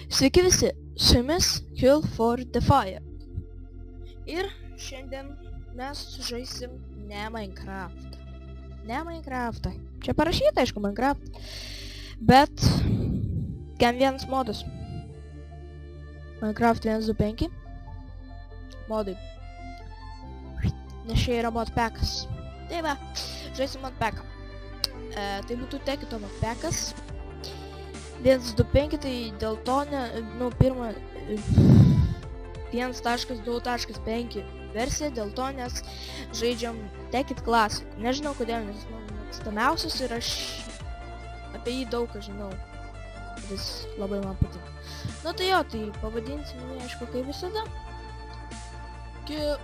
Sveiki visi, su jumis Kill for the Fire. Ir šiandien mes žaisim ne Minecraftą. Ne Minecraftą. Čia parašyta, aišku, Minecraft. Bet Gen vienas modas. Minecraft 1.2.5 modai. Nes čia yra modpackas. Tai va, žaisim modpacką. Tai būtų tekito modpackas. 1.2.5, tai dėl to pirma 1.2.5 versija, dėl to nes žaidžiam Tekit Classic. Nežinau kodėl, nes man mėgstamiausias ir aš apie jį daug ką žinau. Jis labai man patinka. Nu tai jo, tai pavadinsim jį, aišku, kaip visada. Kill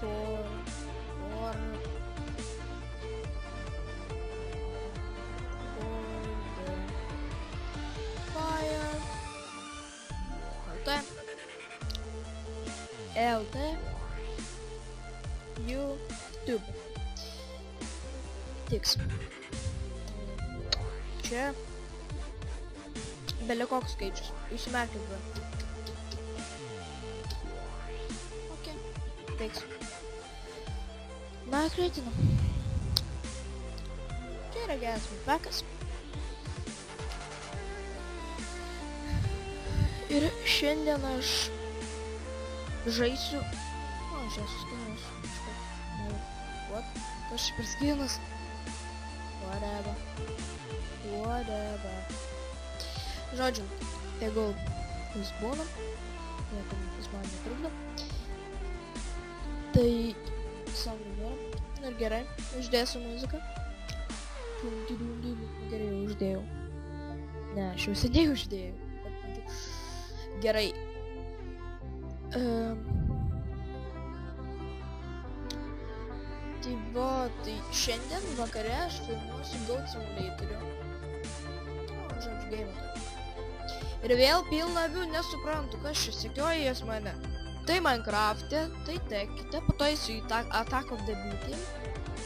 for the fire. LT YouTube. Tiks. Čia bele koks skaičius. Įsimerkit be. Ok. Tiks. Na, kreitinu. Čia yra geras modpackas. Ir šiandien aš žaisiu... O, aš esu skinas. What? Kas čia per skinas? Whatever. Žodžiu, tegul jūs būna. Niekam jis man netrukdo. Tai... Samų nėra. Ir gerai, uždėsiu muziką. Gerai, uždėjau. Ne, aš jau seniai uždėjau. Gerai. Tai va, tai šiandien vakare aš filmuosiu Goat Simulatorių. O, žodžiu, game. Ir vėl pilna avių, nesuprantu, kas čia sekioja jas mane. Tai Minecraft'e, tai Tekite, po to eisiu į Attack of the Beating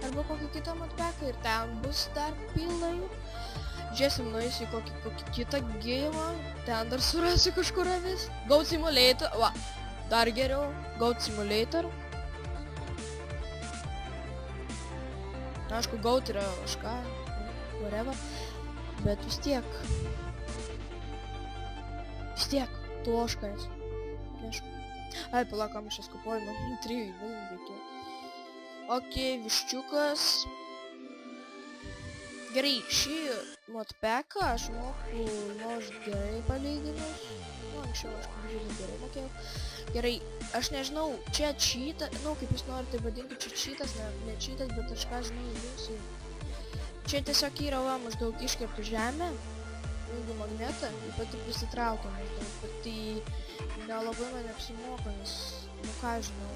arba kokį kitą modpacką ir ten bus dar pilna jų. Žiūrėsim, nueisiu į kokį kitą game, ten dar surasiu kažkur avis. Goat Simulator, va, dar geriau, Goat Simulator. Aišku, Goat yra kažką, whatever, bet vis tiek, tu oškas, neaišku. Ai, palakam, aš eskapuoju, man 3 vilų reikėjo. Ok, viščiukas. Gerai, šį modpacką aš moku nors gerai palyginus. Nu, anksčiau aš žiūrėjau gerai mokėjau. Gerai, aš nežinau, čia cheatą, nu, kaip jūs norite vadinti, čia cheatas, ne cheatas, bet aš ką žinau, jūsų. Čia tiesiog yra, va, maždaug iškertu žemę, jeigu magnetą, ir pati prisitraukia maždaug, bet tai nelabai man apsimoka, nes, nu ką žinau,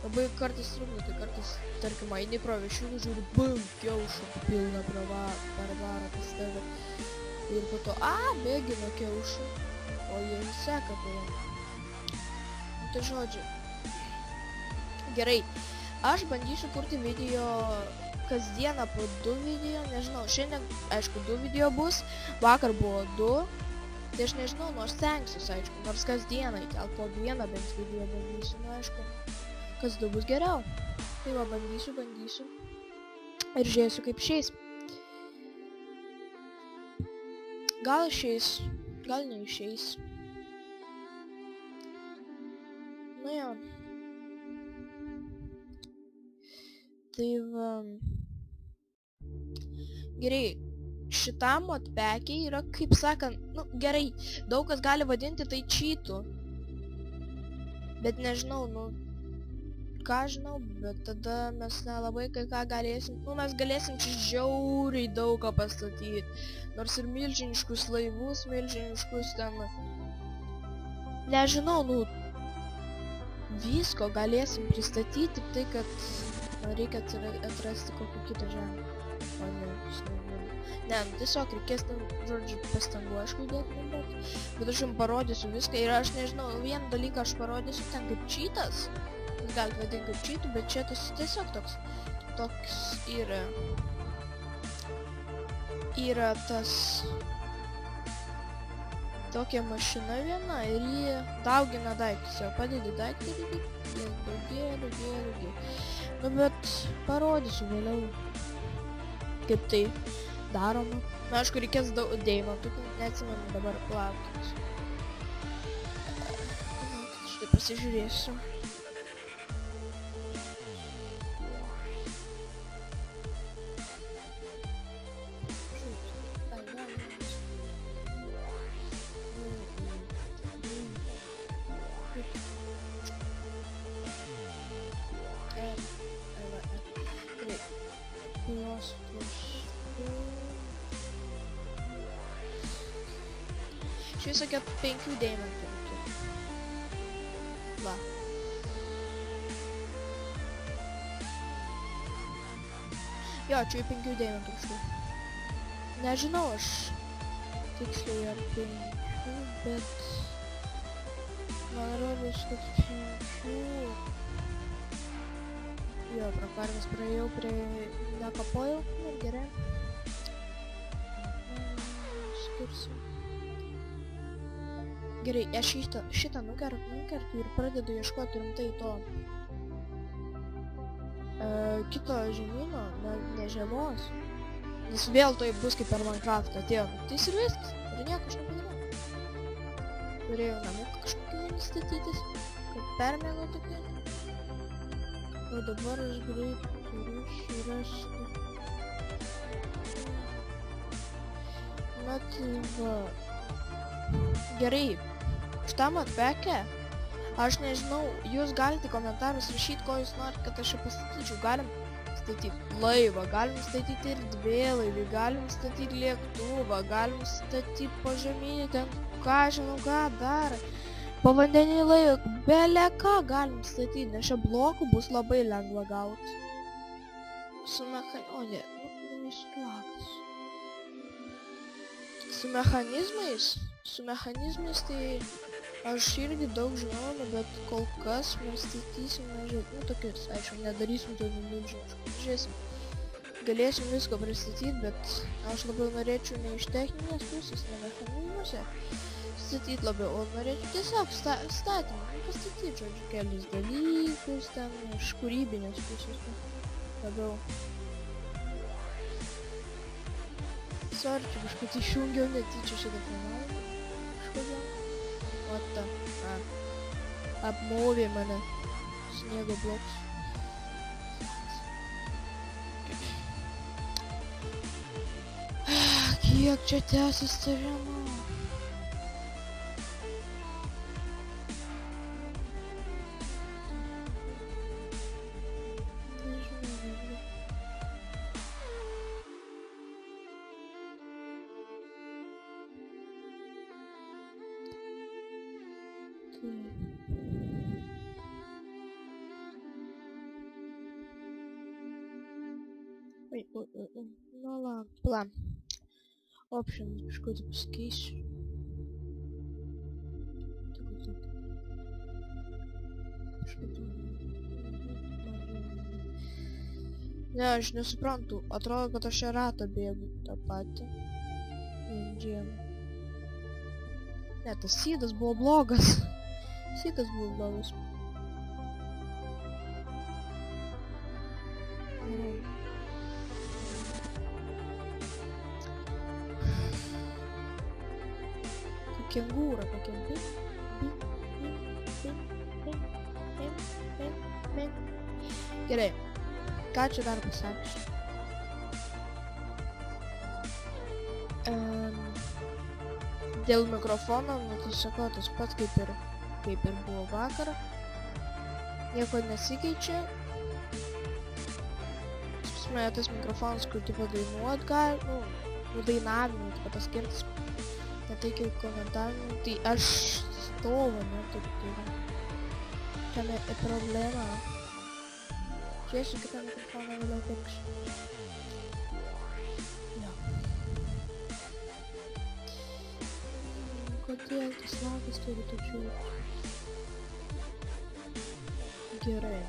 labai kartais trukdo, tai kartais, tarkim, eini pro viešinų, žiūri, bum, kiaušų pilna per varą pas tave, ir po to, mėgina kiaušų, o jie seka po jam. Tai žodžiu, gerai, aš bandysiu kurti video kasdieną po 2 video, nežinau, šiandien, aišku, 2 video bus, vakar buvo 2, tai aš nežinau, nors stengsiuos, aišku, nors kasdieną, gal po 1 bent video bandysiu, nu, aišku, kas 2 bus geriau. Tai va, bandysiu, ir žiūrėsiu, kaip išeis. Gal išeis, gal neišeis. Nu jo. Tai va... Gerai, šitam modpackiai yra, kaip sakant, nu gerai, daug kas gali vadinti tai cheatu. Bet nežinau, nu, ką žinau, bet tada mes nelabai kai ką galėsim, nu mes galėsim čia žiauriai daug ką pastatyti. Nors ir milžiniškus laivus, milžiniškus ten, nežinau, nu, visko galėsim pristatyti, tik tai, kad reikia atrasti kokią kitą žemę. O ne, ne, tiesiog reikės tam, žodžiu, pastangų, aišku, įdėti, bet aš jums parodysiu viską ir aš nežinau, vieną dalyką aš parodysiu ten kaip cheatas, galite vadinti kaip cheatų, bet čia tiesiog toks toks yra tas tokia mašina viena ir ji daugina daiktus, jau padedi daiktą ir daugėja. Nu, bet parodysiu vėliau, kaip tai daroma. Na, aišku, reikės daug deimantų, neatsimenu dabar plauktis. Štai pasižiūrėsiu. Čia visokia 5 deimantų. Va. Jo, čia 5 deimantų kažkur. Nežinau aš tiksliai ar 5, bet man rodos, kad 5. Jo, pro karves praėjau, nekapojau, ir gerai. Skirsiu. Gerai, aš šitą nukertu ir pradedu ieškoti rimtai to kito žemyno, ne žiemos. Nes vėl tai bus kaip per Minecraftą atėjo. Tai ir viskas, ir nieko aš nepadarau. Turėjau namuką kažkokį mini statytis, kad permėgo tik tai. O dabar aš greit turiu surasti. Na tai va. Gerai. Šitam atpekę, aš nežinau, jūs galite komentarus rašyti, ko jūs norit, kad aš čia pastatyčiau. Galim statyti laivą, galim statyti ir dvėlaivį, galim statyti lėktuvą, galim statyti požeminį, ten ką žinau ką dar. Povandeninį laivą, bele ką galim statyti, nes čia blokų bus labai lengva gauti. Su mechanizmais tai aš irgi daug žinau, bet kol kas mes statysim mažai, tokius, aišku, nedarysim to milžiniškų, žiūrėsim. Galėsim visko pristatyti, bet aš labiau norėčiau ne iš techninės pusės, ne mechanizmuose statyti labiau, o norėčiau tiesiog statymą, pastatyti, žodžiu, kelis dalykus, ten iš kūrybinės pusės labiau. Sorry, čia kažkaip išjungiau netyčia šitą planavimą kažkodėl. O ta, apmovė mane sniego blokus. Kiek čia tęsis tariama? Nu ладно. Options kažkokį pasikeisiu. Ne, aš nesuprantu. Atrodo, kad aš čia ratą bėgu tą patį. Ne, tas sydas buvo blogas. Kengūra tokia. Gerai. Ką čia dar pasakysiu? Dėl mikrofono, tai sakau, tas pats kaip ir buvo vakar. Nieko nesikeičia. Tas mikrofonas, kur tipo dainuot gali, dainavimui, tipo tas skirtas. Ne tai kaip komentavimui, tai aš stovu, ne, taip yra. Čia ne problema. Žiūrėsiu kitą mikrofoną vėliau pirksiu. Jo. Kodėl tas lagas turi tokių? Gerai.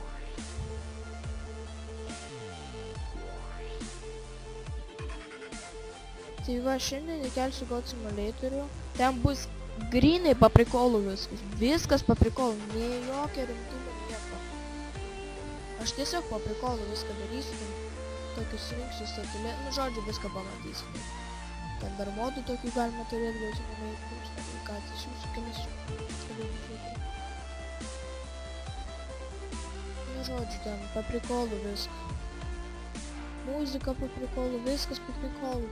Tai va, šiandien įkelsiu God Simulatorių. Ten bus grinai paprikolų viskas. Viskas paprikolų, nei jokio rimtumo nieko. Aš tiesiog paprikolų viską darysiu. Tokius rinksiu statulė. Nu, žodžiu, viską pamatysiu. Ten dar modų tokių galima turėti, bet žinoma, ką tiesiog kelis. Nu, žodžiu, ten paprikolų viską. Muzika paprikolų, viskas paprikolų.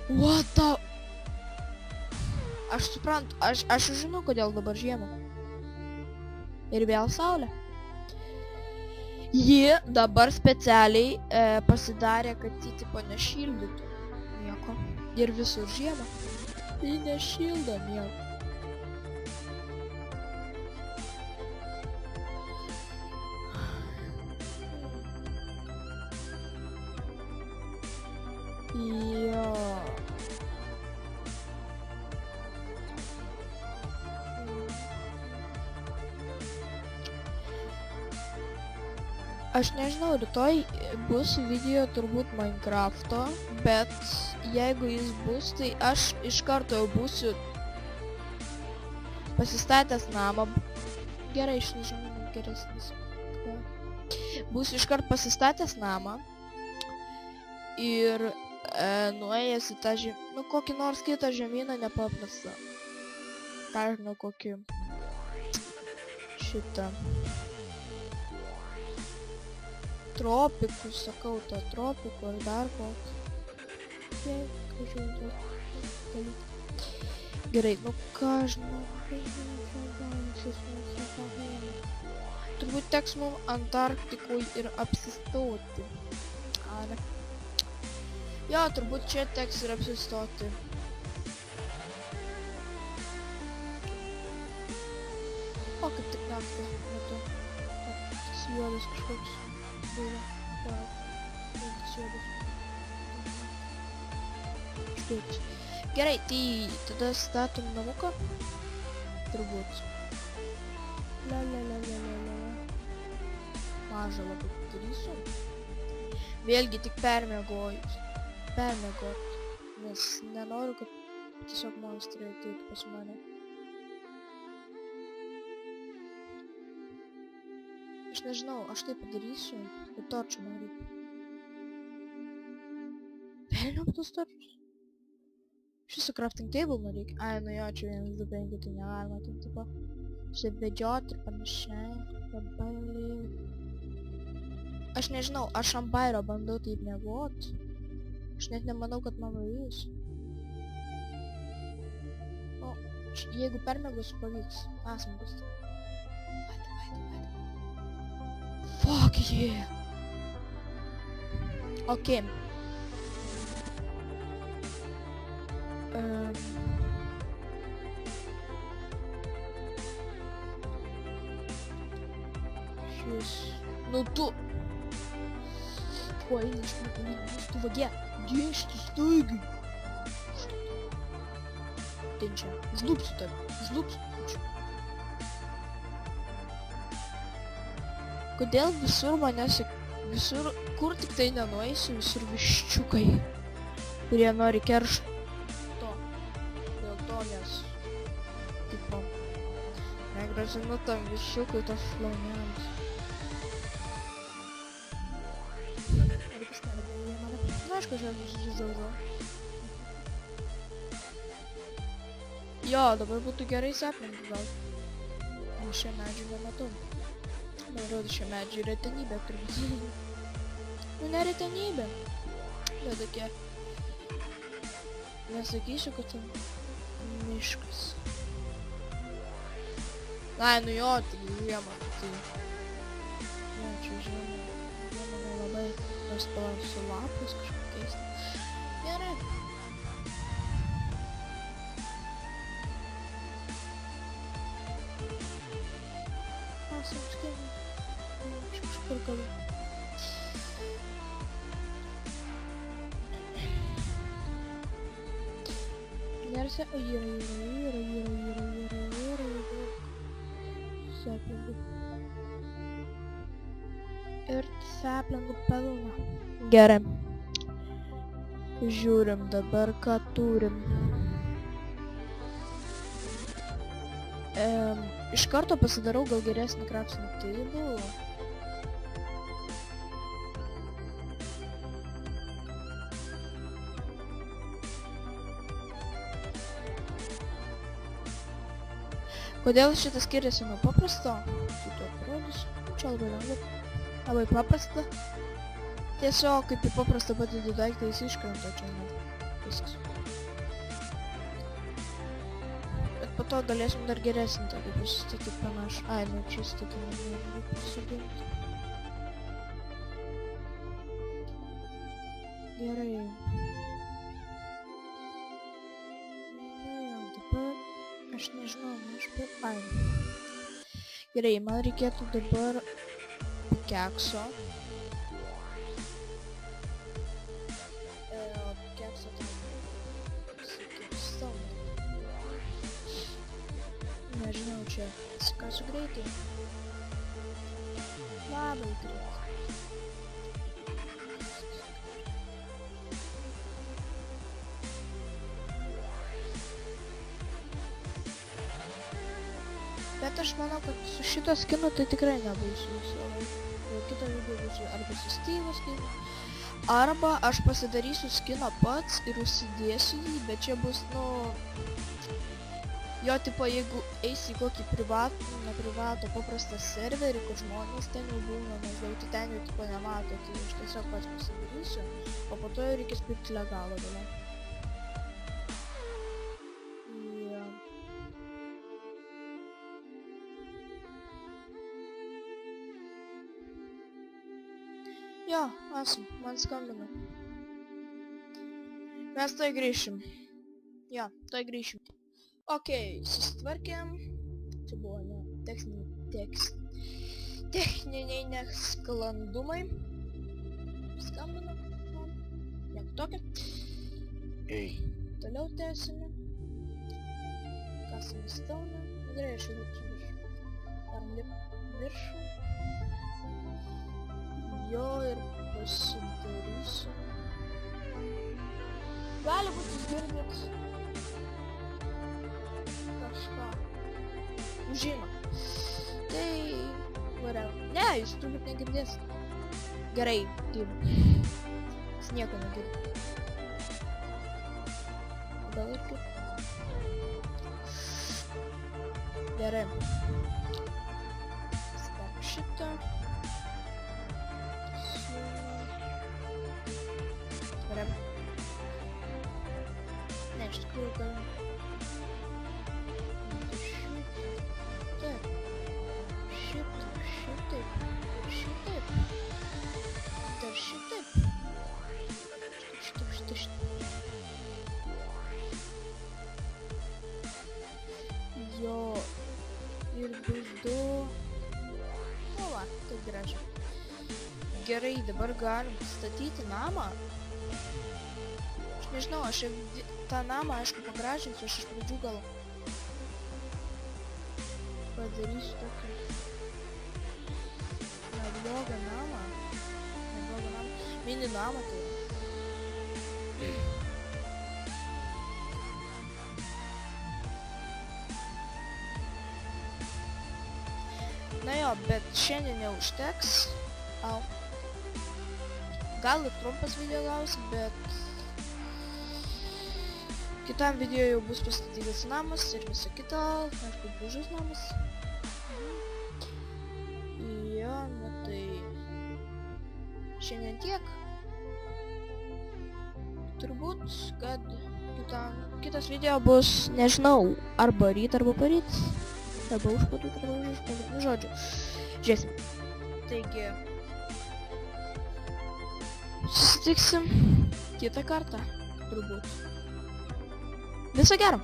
What the... Aš suprantu, aš žinau, kodėl dabar žiema. Ir vėl saulė. Ji dabar specialiai pasidarė, kad ji tipo nešildytų nieko. Ir visur žiema. Tai nešildo nieko. Jo. Aš nežinau, rytoj bus video turbūt Minecrafto, bet jeigu jis bus, tai aš iš karto jau būsiu pasistatęs namą. Gerai, išnežinau, geresnis. Būsiu iš karto pasistatęs namą ir nuėjęs į tą nu, kokį nors kitą žemyną nepaprastą. Ką žinau, kokį šitą tropikų, sakau, to tropikų ar dar kokį. Gerai, nu ką žinau, turbūt teks mums Antarktikoje ir apsistoti. Ar... Jo, turbūt čia teks ir apsistoti. O, kaip tik naktį, matau. Tas juodas kažkoks buvo. Wow. Tas juodas. Štuotis. Gerai, tai tada statom namuką. Turbūt. La. Mažą labai darysiu. Vėlgi tik permiegojus. Permiegot, nes nenoriu, kad tiesiog monstrai ateitų pas mane. Aš nežinau, aš tai padarysiu, bet torčių man reikia. Perėmiau tos torčius? Šis crafting table man reikia. Ai, nu jo, čia 1, 2, 5, tai negalima, tai tipo čia vedžiot ir panašiai. Labai reikia. Aš nežinau, aš ant bairio bandau taip miegot. Aš net nemanau, kad man pavyks. O, jeigu permiegosiu, pavyks. Smagus. Fuck yeah! Ok. Šis... Nu tu... Oi, tu vagia. Dėšti staigiai. Tai čia. Žlupsiu taip. Žlupsiu. Kodėl visur manęs... Visur... Kur tik tai nenueisiu, visur viščiukai. Kurie nori keršto. Dėl to nes... Tipo... Negrasinu tam viščiukui tos šlaunėms. Aišku, aš žodžiu. Jo, dabar būtų gerai sapninti gal. Aš šią medžių nematau. Man rodo, šią medžių retenybė turbūt. Nu, ne retenybė. Bet tokia... Nesakysiu, kad ten... Miškas. Ai, nu jo, tai žiemą. Tai... Jo, čia žiemą. Žiemą nelabai... Nors palauk su lapus kažkaip keista. Gerai. Saukštėmis. Aš kažkur galiu. Nerse... Yra. Saplingų. Ir saplingų pelūną. Gerai. Žiūrim dabar, ką turim. Iš karto pasidarau gal geresnį crafting table. Kodėl šitas skiriasi nuo paprasto? Šito atrodys. Čia labai lengva. Labai paprasta. Tiesiog kaip į paprastą padėdį daiktą jis iškrenta, čia ne. Viskas. Bet po to galėsim dar geresnį tokį pasistatyti panašų. Ai, nu čia statymą noriu pasodinti. Gerai. Aš nežinau, ai. Gerai, man reikėtų dabar kekso. Kekso nežinau, čia skasiu greitai. Labai greitai. Bet aš manau, kad su šito skinu tai tikrai nebūsiu. Kito video būsiu arba su Steve'o skinu, arba aš pasidarysiu skiną pats ir užsidėsiu jį, bet čia bus, nu... Jo, tipo, jeigu eisi į kokį privatų, ne privato, paprastą serverį, kur žmonės ten jau būna, maždaug, tai ten jau, tipo, nemato, tai aš tiesiog pats pasidarysiu, o po to jau reikės pirkti legalą vėliau. Jo, esam, man skambina. Mes tai grįšim. Jo, tai grįšim. Okei, susitvarkėm. Čia buvo ne techniniai nesklandumai. Skambina man. Nieko tokio. Toliau tęsime. Kasam stauną. Gerai, aš jau viršų. Darom viršų. Jo ir pasidarysiu. Gali būti jūs girdit kažką. Užima. Tai... whatever. Ne, jūs turbūt negirdėsit. Gerai, gyv. Jis nieko negirdi. Gal irgi. Gerai. Stop šitą. Ne, iš tikrųjų galim. Šitaip. Dar šitaip. Jo. Ir bus du. O va, taip gražiai. Gerai, dabar galim statyti namą. Aš nežinau, aš tą namą, aišku, pagražinsiu, aš iš pradžių gal padarysiu tokį neblogą namą. Mini namą tai yra. Na jo, bet šiandien neužteks. Au. Gal ir trumpas video gausi, bet kitam video jau bus pastatytas namas ir visa kita, aišku, gražus namas. Jo, na tai šiandien tiek. Turbūt, kad kitas video bus, nežinau, arba ryt, arba paryt, arba užparyt, arba užparyt, nu žodžiu, žiūrėsim. Taigi, susitiksim kitą kartą, turbūt. Viso gero!